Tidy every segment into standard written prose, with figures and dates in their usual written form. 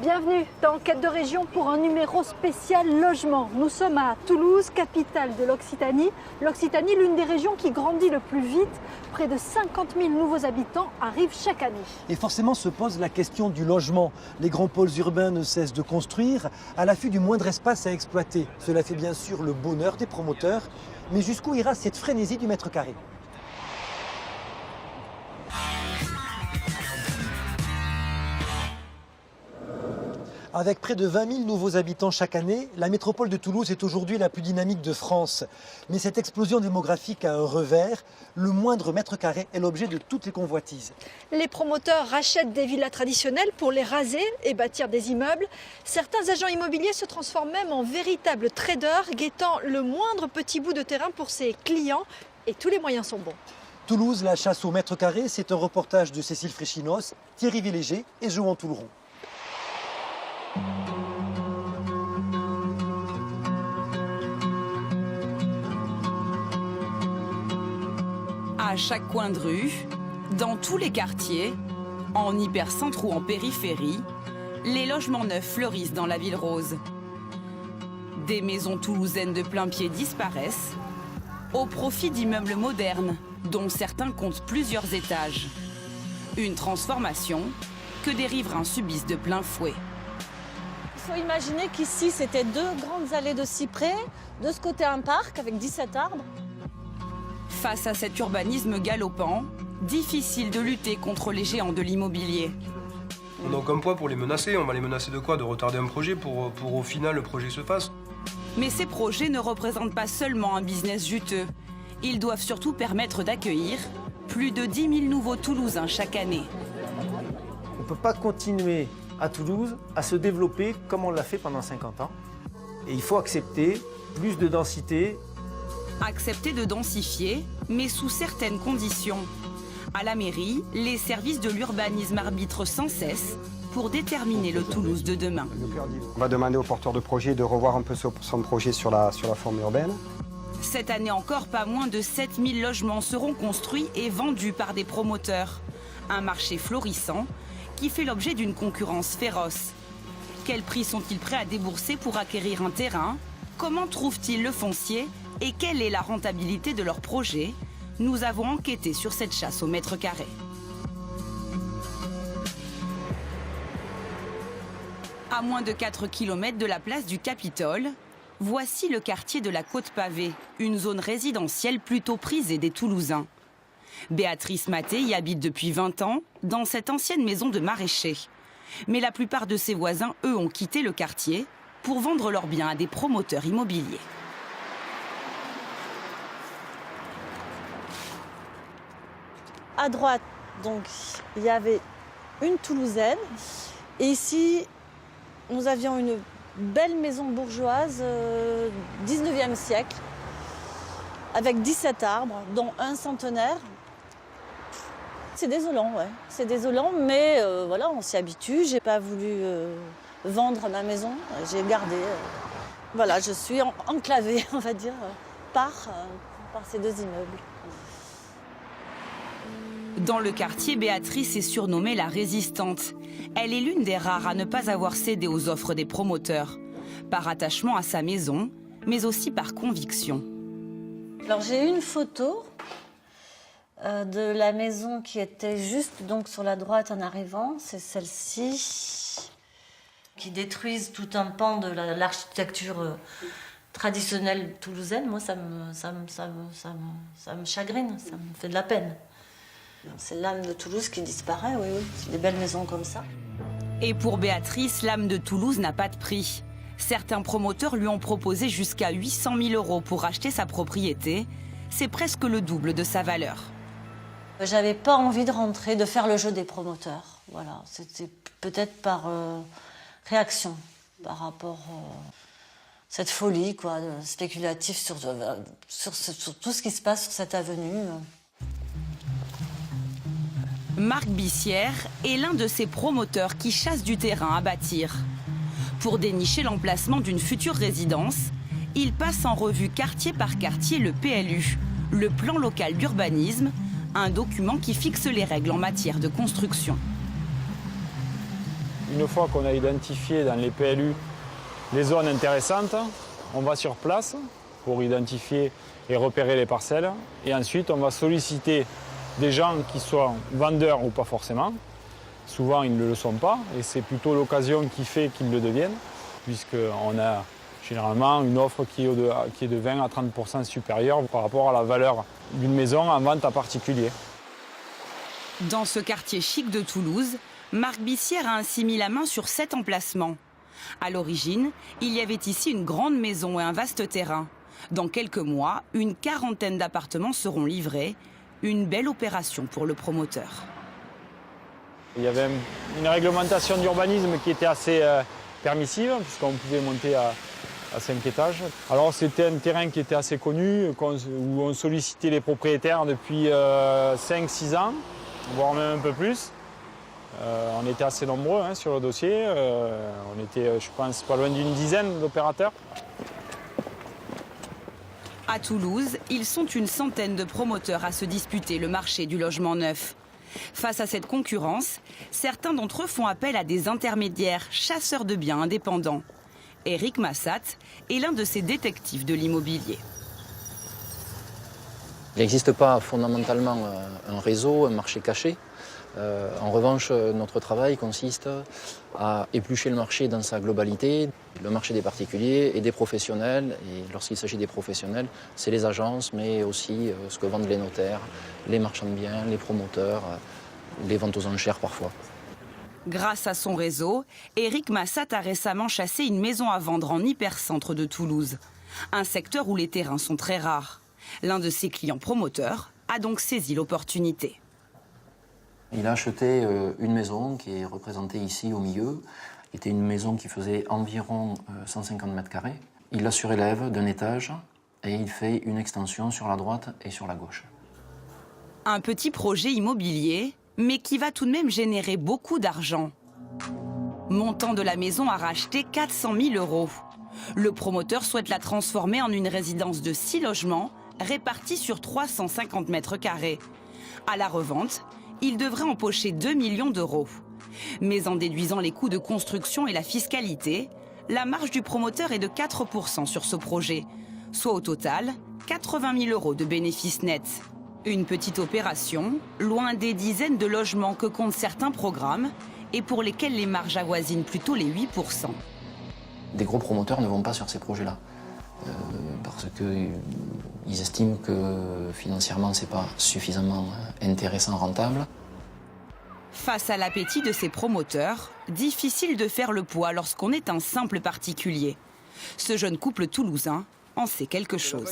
Bienvenue dans Enquête de région pour un numéro spécial logement. Nous sommes à Toulouse, capitale de l'Occitanie. L'Occitanie, l'une des régions qui grandit le plus vite. Près de 50 000 nouveaux habitants arrivent chaque année. Et forcément se pose la question du logement. Les grands pôles urbains ne cessent de construire à l'affût du moindre espace à exploiter. Cela fait bien sûr le bonheur des promoteurs. Mais jusqu'où ira cette frénésie du mètre carré ? Avec près de 20 000 nouveaux habitants chaque année, la métropole de Toulouse est aujourd'hui la plus dynamique de France. Mais cette explosion démographique a un revers. Le moindre mètre carré est l'objet de toutes les convoitises. Les promoteurs rachètent des villas traditionnelles pour les raser et bâtir des immeubles. Certains agents immobiliers se transforment même en véritables traders, guettant le moindre petit bout de terrain pour ses clients. Et tous les moyens sont bons. Toulouse, la chasse au mètre carré, c'est un reportage de Cécile Fréchinos, Thierry Villéger et Johan Touleron. À chaque coin de rue, dans tous les quartiers, en hypercentre ou en périphérie, les logements neufs fleurissent dans la ville rose. Des maisons toulousaines de plein pied disparaissent au profit d'immeubles modernes, dont certains comptent plusieurs étages. Une transformation que des riverains subissent de plein fouet. Il faut imaginer qu'ici, c'était deux grandes allées de cyprès, de ce côté un parc avec 17 arbres. Face à cet urbanisme galopant, difficile de lutter contre les géants de l'immobilier. On n'a aucun poids pour les menacer. On va les menacer de quoi? De retarder un projet pour au final le projet se fasse. Mais ces projets ne représentent pas seulement un business juteux. Ils doivent surtout permettre d'accueillir plus de 10 000 nouveaux Toulousains chaque année. On ne peut pas continuer à Toulouse à se développer comme on l'a fait pendant 50 ans. Et il faut accepter plus de densité. Accepter de densifier, mais sous certaines conditions. À la mairie, les services de l'urbanisme arbitrent sans cesse pour déterminer le Toulouse de demain. On va demander aux porteurs de projet de revoir un peu son projet sur la forme urbaine. Cette année encore, pas moins de 7 000 logements seront construits et vendus par des promoteurs. Un marché florissant qui fait l'objet d'une concurrence féroce. Quels prix sont-ils prêts à débourser pour acquérir un terrain? Comment trouvent-ils le foncier? Et quelle est la rentabilité de leur projet? Nous avons enquêté sur cette chasse au mètre carré. À moins de 4 km de la place du Capitole, voici le quartier de la Côte-Pavée, une zone résidentielle plutôt prisée des Toulousains. Béatrice Maté y habite depuis 20 ans, dans cette ancienne maison de maraîcher. Mais la plupart de ses voisins, eux, ont quitté le quartier pour vendre leurs biens à des promoteurs immobiliers. À droite, donc, il y avait une Toulousaine. Et ici, nous avions une belle maison bourgeoise, 19e siècle, avec 17 arbres, dont un centenaire. C'est désolant, ouais. C'est désolant, mais voilà, on s'y habitue. J'ai pas voulu vendre ma maison, j'ai gardé. Voilà, je suis enclavée, on va dire, par ces deux immeubles. Dans le quartier, Béatrice est surnommée la résistante. Elle est l'une des rares à ne pas avoir cédé aux offres des promoteurs, par attachement à sa maison, mais aussi par conviction. Alors j'ai une photo de la maison qui était juste donc sur la droite en arrivant, c'est celle-ci, qui détruisent tout un pan de l'architecture traditionnelle toulousaine. Moi, ça me chagrine, ça me fait de la peine. C'est l'âme de Toulouse qui disparaît, oui, oui. C'est des belles maisons comme ça. Et pour Béatrice, l'âme de Toulouse n'a pas de prix. Certains promoteurs lui ont proposé jusqu'à 800 000 € pour acheter sa propriété. C'est presque le double de sa valeur. J'avais pas envie de rentrer, de faire le jeu des promoteurs. Voilà, c'était peut-être par réaction par rapport à cette folie, quoi, spéculative sur tout ce qui se passe sur cette avenue. Marc Bissière est l'un de ces promoteurs qui chassent du terrain à bâtir. Pour dénicher l'emplacement d'une future résidence, il passe en revue quartier par quartier le PLU, le plan local d'urbanisme, un document qui fixe les règles en matière de construction. Une fois qu'on a identifié dans les PLU les zones intéressantes, on va sur place pour identifier et repérer les parcelles. Et ensuite, on va solliciter des gens qui soient vendeurs ou pas forcément. Souvent, ils ne le sont pas et c'est plutôt l'occasion qui fait qu'ils le deviennent, puisqu'on a généralement une offre qui est de 20 à 30% supérieure par rapport à la valeur d'une maison en vente à particulier. Dans ce quartier chic de Toulouse, Marc Bissière a ainsi mis la main sur 7 emplacements. À l'origine, il y avait ici une grande maison et un vaste terrain. Dans quelques mois, une 40aine d'appartements seront livrés. Une belle opération pour le promoteur. Il y avait une réglementation d'urbanisme qui était assez permissive, puisqu'on pouvait monter à 5 étages. Alors c'était un terrain qui était assez connu, où on sollicitait les propriétaires depuis 5-6 ans, voire même un peu plus. On était assez nombreux sur le dossier. On était, je pense, pas loin d'une dizaine d'opérateurs. À Toulouse, ils sont une centaine de promoteurs à se disputer le marché du logement neuf. Face à cette concurrence, certains d'entre eux font appel à des intermédiaires, chasseurs de biens indépendants. Éric Massat est l'un de ces détectives de l'immobilier. Il n'existe pas fondamentalement un réseau, un marché caché. En revanche, notre travail consiste à éplucher le marché dans sa globalité, le marché des particuliers et des professionnels. Et lorsqu'il s'agit des professionnels, c'est les agences, mais aussi ce que vendent les notaires, les marchands de biens, les promoteurs, les ventes aux enchères parfois. Grâce à son réseau, Éric Massat a récemment chassé une maison à vendre en hypercentre de Toulouse. Un secteur où les terrains sont très rares. L'un de ses clients promoteurs a donc saisi l'opportunité. Il a acheté une maison qui est représentée ici au milieu, qui était une maison qui faisait environ 150 mètres carrés. Il la surélève d'un étage et il fait une extension sur la droite et sur la gauche. Un petit projet immobilier, mais qui va tout de même générer beaucoup d'argent. Montant de la maison à racheter 400 000 €. Le promoteur souhaite la transformer en une résidence de 6 logements répartis sur 350 mètres carrés. À la revente, il devrait empocher 2 millions d'euros. Mais en déduisant les coûts de construction et la fiscalité, la marge du promoteur est de 4% sur ce projet, soit au total 80 000 € de bénéfices nets. Une petite opération, loin des dizaines de logements que comptent certains programmes et pour lesquels les marges avoisinent plutôt les 8%. Des gros promoteurs ne vont pas sur ces projets-là, parce qu'ils estiment que financièrement, ce n'est pas suffisamment intéressant, rentable. Face à l'appétit de ces promoteurs, difficile de faire le poids lorsqu'on est un simple particulier. Ce jeune couple toulousain en sait quelque chose.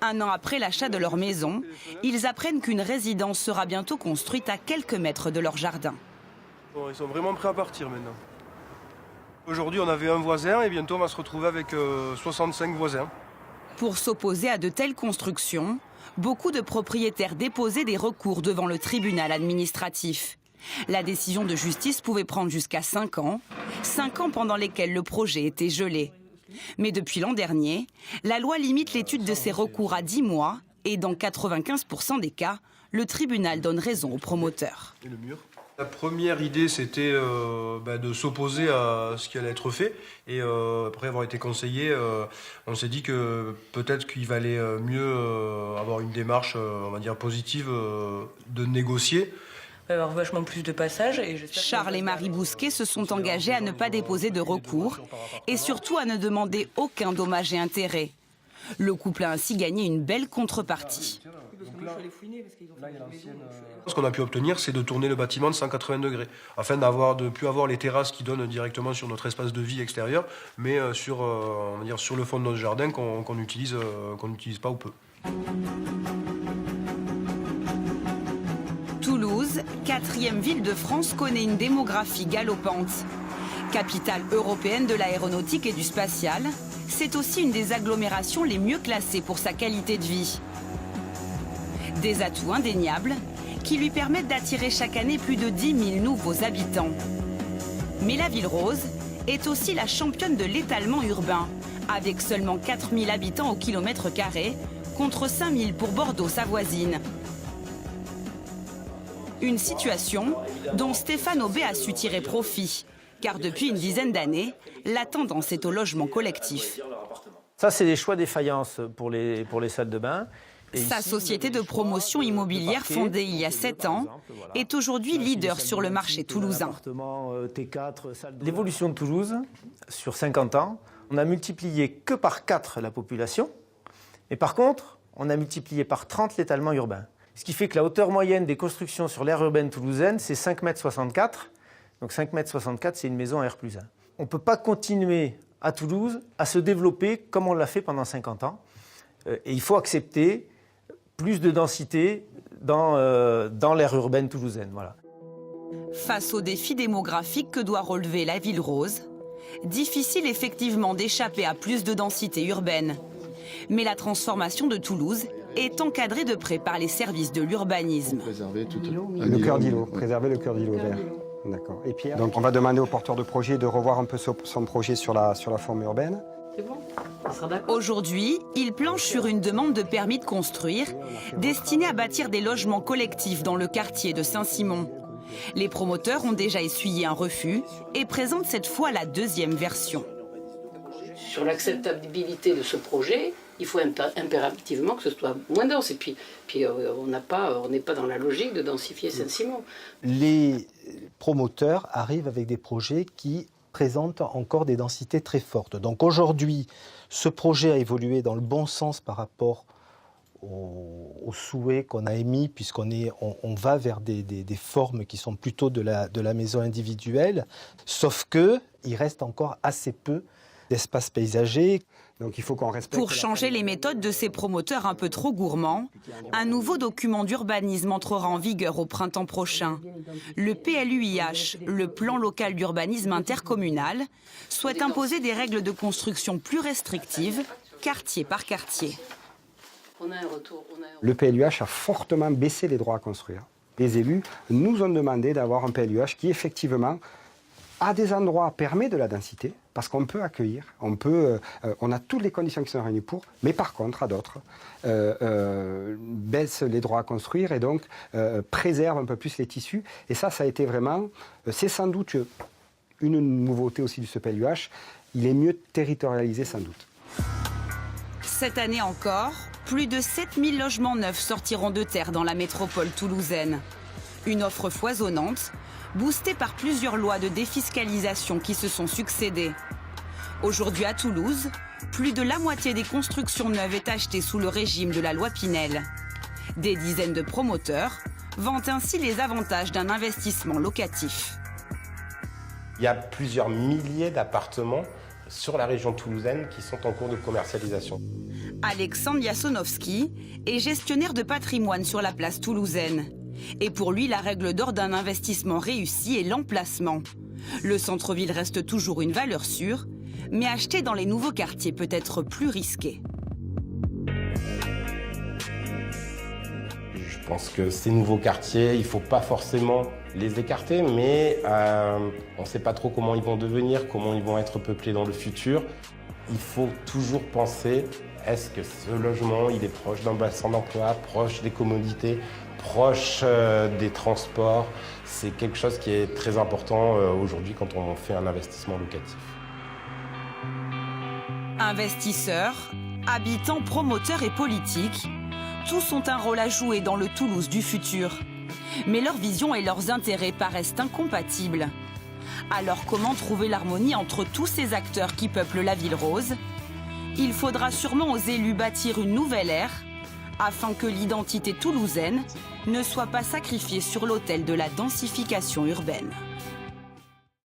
Un an après l'achat de leur maison, ils apprennent qu'une résidence sera bientôt construite à quelques mètres de leur jardin. Bon, ils sont vraiment prêts à partir maintenant. Aujourd'hui, on avait un voisin et bientôt on va se retrouver avec 65 voisins. Pour s'opposer à de telles constructions, beaucoup de propriétaires déposaient des recours devant le tribunal administratif. La décision de justice pouvait prendre jusqu'à 5 ans, 5 ans pendant lesquels le projet était gelé. Mais depuis l'an dernier, la loi limite l'étude de ces recours à 10 mois et dans 95% des cas, le tribunal donne raison aux promoteurs. Et le mur. La première idée, c'était de s'opposer à ce qui allait être fait. Et après avoir été conseillé, on s'est dit que peut-être qu'il valait mieux avoir une démarche, on va dire, positive, de négocier. Il va y avoir vachement plus de passages. Charles et Marie Bousquet se sont engagés à ne pas déposer de recours et surtout à ne demander aucun dommage et intérêt. Le couple a ainsi gagné une belle contrepartie. Ce qu'on a pu obtenir, c'est de tourner le bâtiment de 180 degrés, afin de ne plus avoir les terrasses qui donnent directement sur notre espace de vie extérieur, mais sur le fond de notre jardin qu'on n'utilise pas ou peu. Toulouse, 4e ville de France, connaît une démographie galopante. Capitale européenne de l'aéronautique et du spatial, c'est aussi une des agglomérations les mieux classées pour sa qualité de vie. Des atouts indéniables qui lui permettent d'attirer chaque année plus de 10 000 nouveaux habitants. Mais la ville rose est aussi la championne de l'étalement urbain, avec seulement 4 000 habitants au kilomètre carré, contre 5 000 pour Bordeaux, sa voisine. Une situation dont Stéphane Aubé a su tirer profit. Car depuis une dizaine d'années, la tendance est au logement collectif. Ça, c'est des choix défaillance pour les salles de bain. Sa société de promotion immobilière fondée il y a 7 ans est aujourd'hui leader sur le marché toulousain. L'évolution de Toulouse, sur 50 ans, on a multiplié que par 4 la population. Et par contre, on a multiplié par 30 l'étalement urbain. Ce qui fait que la hauteur moyenne des constructions sur l'aire urbaine toulousaine, c'est 5,64 m. Donc 5,64 m, c'est une maison à R+1. On ne peut pas continuer à Toulouse à se développer comme on l'a fait pendant 50 ans. Et il faut accepter plus de densité dans l'aire urbaine toulousaine. Voilà. Face aux défis démographiques que doit relever la ville rose, difficile effectivement d'échapper à plus de densité urbaine. Mais la transformation de Toulouse est encadrée de près par les services de l'urbanisme. Le cœur d'îlot, préserver le cœur d'îlot vert. D'accord. Et puis, donc on va demander au porteur de projet de revoir un peu son projet sur la forme urbaine. C'est bon. Aujourd'hui, il planche sur une demande de permis de construire destinée à bâtir des logements collectifs dans le quartier de Saint-Simon. Les promoteurs ont déjà essuyé un refus et présentent cette fois la deuxième version. Sur l'acceptabilité de ce projet, il faut impérativement que ce soit moins dense. Et puis on n'est pas dans la logique de densifier Saint-Simon. Les promoteurs arrivent avec des projets qui présentent encore des densités très fortes. Donc aujourd'hui, ce projet a évolué dans le bon sens par rapport aux souhaits qu'on a émis, puisqu'on va vers des formes qui sont plutôt de la maison individuelle, sauf qu'il reste encore assez peu d'espace paysager. Donc il faut qu'on respecte. Pour changer les méthodes de ces promoteurs un peu trop gourmands, un nouveau document d'urbanisme entrera en vigueur au printemps prochain. Le PLUIH, le plan local d'urbanisme intercommunal, souhaite imposer des règles de construction plus restrictives, quartier par quartier. Le PLUH a fortement baissé les droits à construire. Les élus nous ont demandé d'avoir un PLUH qui effectivement, à des endroits, permet de la densité, parce qu'on peut accueillir, on a toutes les conditions qui sont réunies pour, mais par contre, à d'autres, baisse les droits à construire et donc préserve un peu plus les tissus. Et ça a été vraiment, c'est sans doute une nouveauté aussi du PLUH, il est mieux territorialisé sans doute. Cette année encore, plus de 7000 logements neufs sortiront de terre dans la métropole toulousaine. Une offre foisonnante, boostée par plusieurs lois de défiscalisation qui se sont succédées. Aujourd'hui à Toulouse, plus de la moitié des constructions neuves est achetée sous le régime de la loi Pinel. Des dizaines de promoteurs vantent ainsi les avantages d'un investissement locatif. Il y a plusieurs milliers d'appartements sur la région toulousaine qui sont en cours de commercialisation. Alexandre Yasonovski est gestionnaire de patrimoine sur la place toulousaine. Et pour lui, la règle d'or d'un investissement réussi est l'emplacement. Le centre-ville reste toujours une valeur sûre, mais acheter dans les nouveaux quartiers peut être plus risqué. Je pense que ces nouveaux quartiers, il ne faut pas forcément les écarter, mais on ne sait pas trop comment ils vont devenir, comment ils vont être peuplés dans le futur. Il faut toujours penser, est-ce que ce logement, il est proche d'un bassin d'emploi, proche des commodités, proche des transports. C'est quelque chose qui est très important aujourd'hui quand on fait un investissement locatif. Investisseurs, habitants, promoteurs et politiques, tous ont un rôle à jouer dans le Toulouse du futur. Mais leurs visions et leurs intérêts paraissent incompatibles. Alors comment trouver l'harmonie entre tous ces acteurs qui peuplent la ville rose ? Il faudra sûrement aux élus bâtir une nouvelle ère afin que l'identité toulousaine ne soit pas sacrifiée sur l'autel de la densification urbaine.